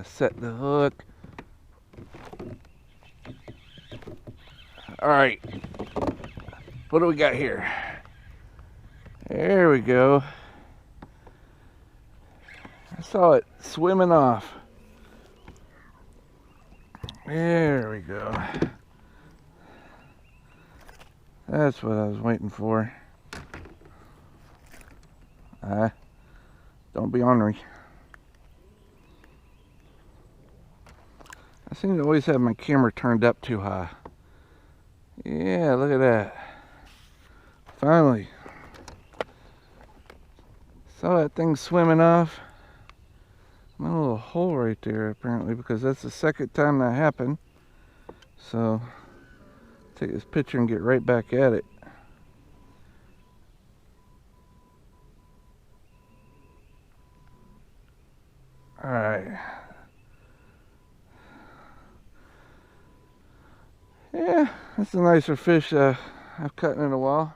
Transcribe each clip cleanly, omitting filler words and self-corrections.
gonna set the hook. All right, what do we got here? There we go. I saw it swimming off. There we go. That's what I was waiting for. Don't be ornery. I seem to always have my camera turned up too high. Yeah, look at that. Finally. Saw that thing swimming off. My little hole right there apparently, because that's the second time that happened. So, take this picture and get right back at it. Alright. Yeah, that's a nicer fish I've caught in a while.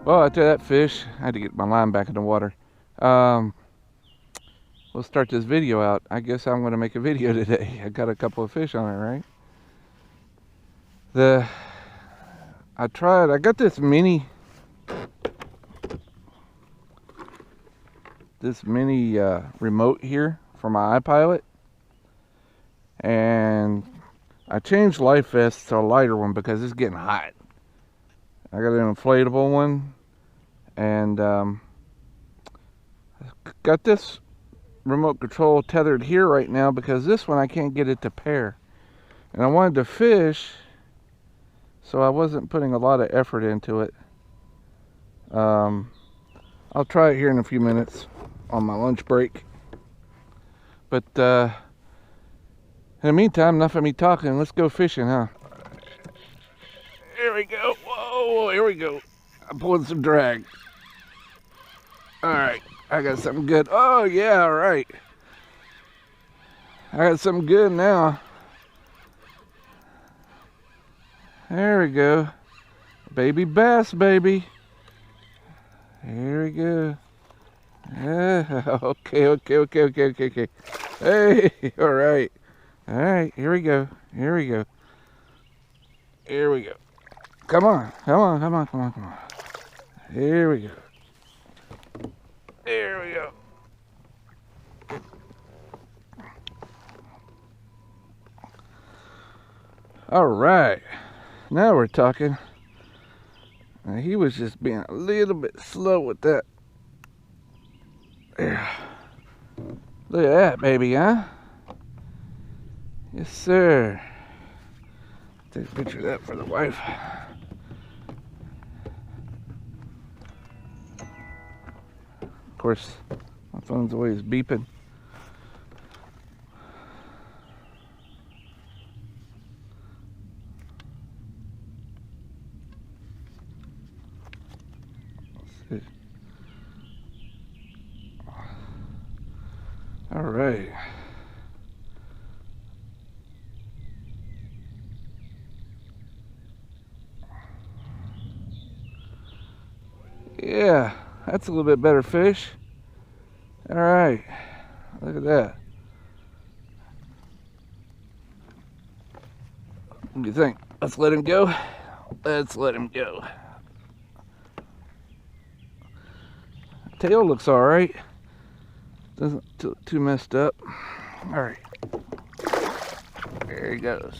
Well, after that fish, I had to get my line back in the water. We'll start this video out. I guess I'm going to make a video today. I got a couple of fish on it, right? I got this mini remote here for my Autopilot. And I changed life vest to a lighter one because it's getting hot. I got an inflatable one, and got this remote control tethered here right now because this one I can't get it to pair. And I wanted to fish, so I wasn't putting a lot of effort into it. I'll try it here in a few minutes on my lunch break. But in the meantime, enough of me talking. Let's go fishing, huh? Here we go. Whoa, here we go. I'm pulling some drag. Alright, I got something good. Oh, yeah, alright. I got something good now. There we go. Baby bass, baby. Here we go. Okay. Hey, alright. Alright, here we go. Here we go. Here we go. Come on. Here we go. There we go. All right. Now we're talking. Now he was just being a little bit slow with that. There. Look at that, baby, huh? Yes, sir. Take a picture of that for the wife. Of course, my phone's always beeping. Let's see. All right. Yeah, that's a little bit better fish. All right, look at that. What do you think? Let's let him go. Let's let him go. Tail looks all right. Doesn't look too messed up. All right. There he goes.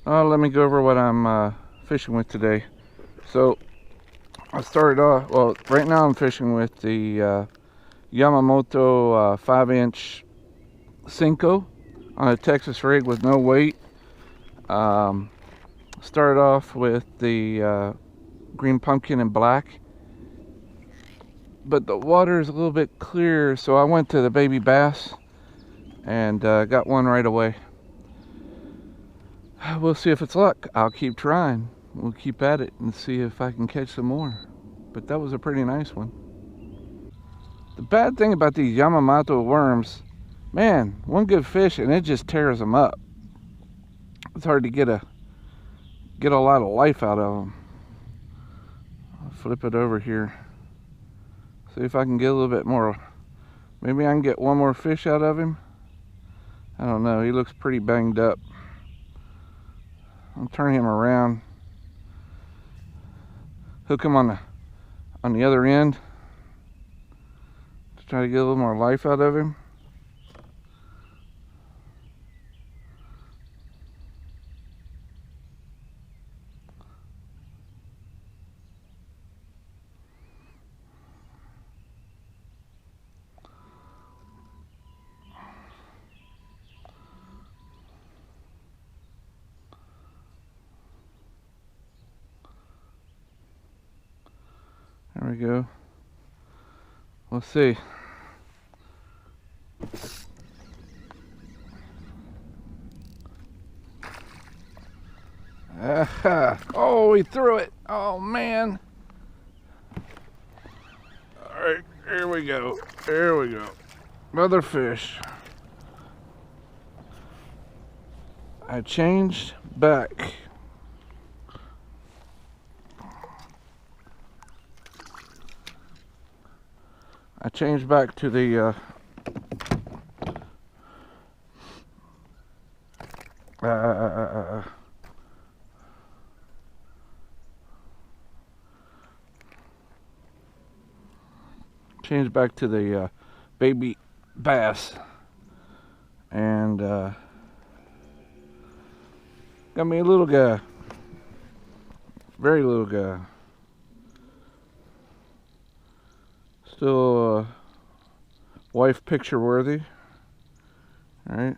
Let me go over what I'm fishing with today. So I started off, well, right now I'm fishing with the Yamamoto 5-inch Cinco on a Texas rig with no weight. Started off with the green pumpkin and black, but the water is a little bit clearer, so I went to the baby bass and got one right away. We'll see if it's luck. I'll keep trying. We'll keep at it and see if I can catch some more. But that was a pretty nice one. The bad thing about these Yamamoto worms, man, one good fish and it just tears them up. It's hard to get a lot of life out of them. I'll flip it over here. See if I can get a little bit more. Maybe I can get one more fish out of him. I don't know. He looks pretty banged up. I'll turn him around. Hook him on the other end to try to get a little more life out of him. There we go. Let's see. Oh, he threw it. Oh, man. All right, here we go. There we go. Another fish. I changed back. I changed back to the baby bass, and got me a little guy, very little guy. Still wife picture worthy. All right.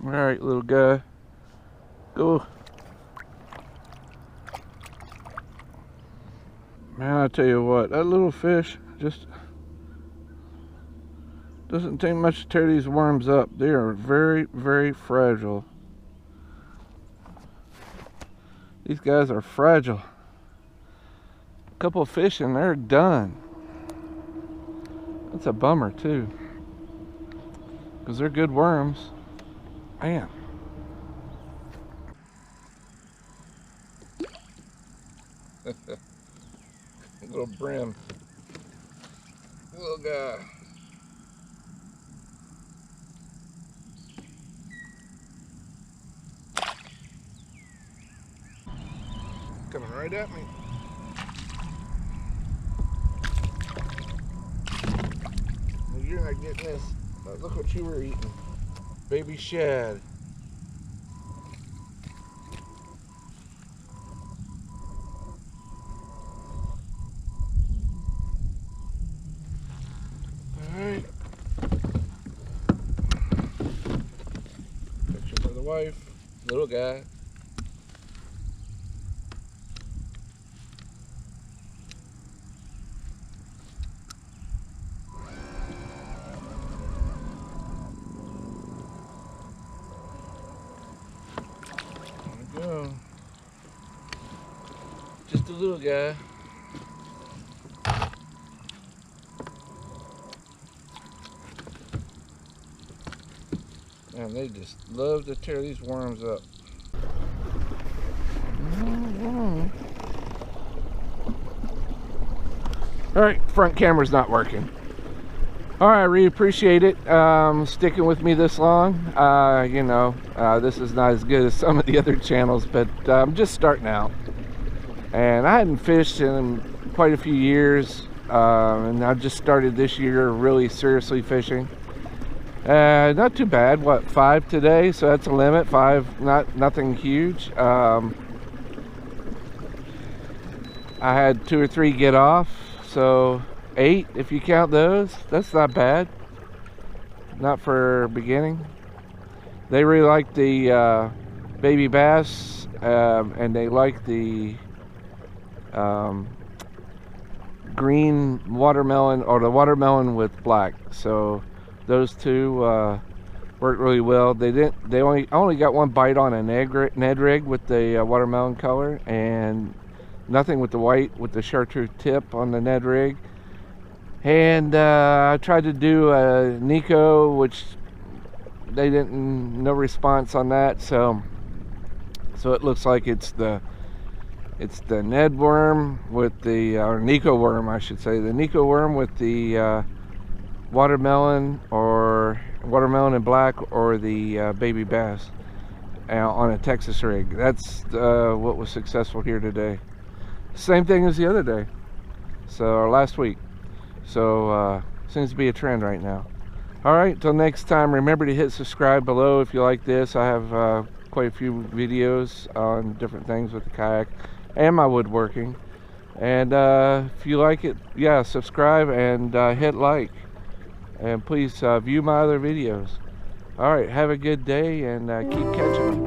All right, little guy. Go. Man, I tell you what, that little fish just doesn't take much to tear these worms up. They are very, very fragile. These guys are fragile. A couple of fish and they're done. That's a bummer too, because they're good worms. Man. Little brim. Little guy. Coming right at me. Well, you're not getting this. Look what you were eating. Baby shad. Alright. Picture for the wife. Little guy. Go. Just a little guy. And they just love to tear these worms up. Alright, front camera's not working. Alright, I really appreciate it sticking with me this long. You know, this is not as good as some of the other channels, but I'm just starting out. And I hadn't fished in quite a few years, and I just started this year really seriously fishing. Not too bad. What, 5 today? So that's a limit. 5, nothing huge. I had 2 or 3 get off, so 8 if you count those. That's not bad. Not for beginning. They really like the baby bass, and they like the green watermelon, or the watermelon with black. So those two worked really well. They only got 1 bite on a Ned rig with the watermelon color, and nothing with the white with the chartreuse tip on the Ned rig. And I tried to do a Nico, which they didn't, no response on that. So it looks like it's the Ned worm with the, or Nico worm, I should say, the Nico worm with the watermelon, or watermelon and black, or the baby bass on a Texas rig. That's what was successful here today. Same thing as the other day, or last week. So seems to be a trend right now. All right, till next time, remember to hit subscribe below if you like this. I have quite a few videos on different things with the kayak and my woodworking. And if you like it, yeah, subscribe and hit like. And please view my other videos. All right, have a good day, and keep catching them.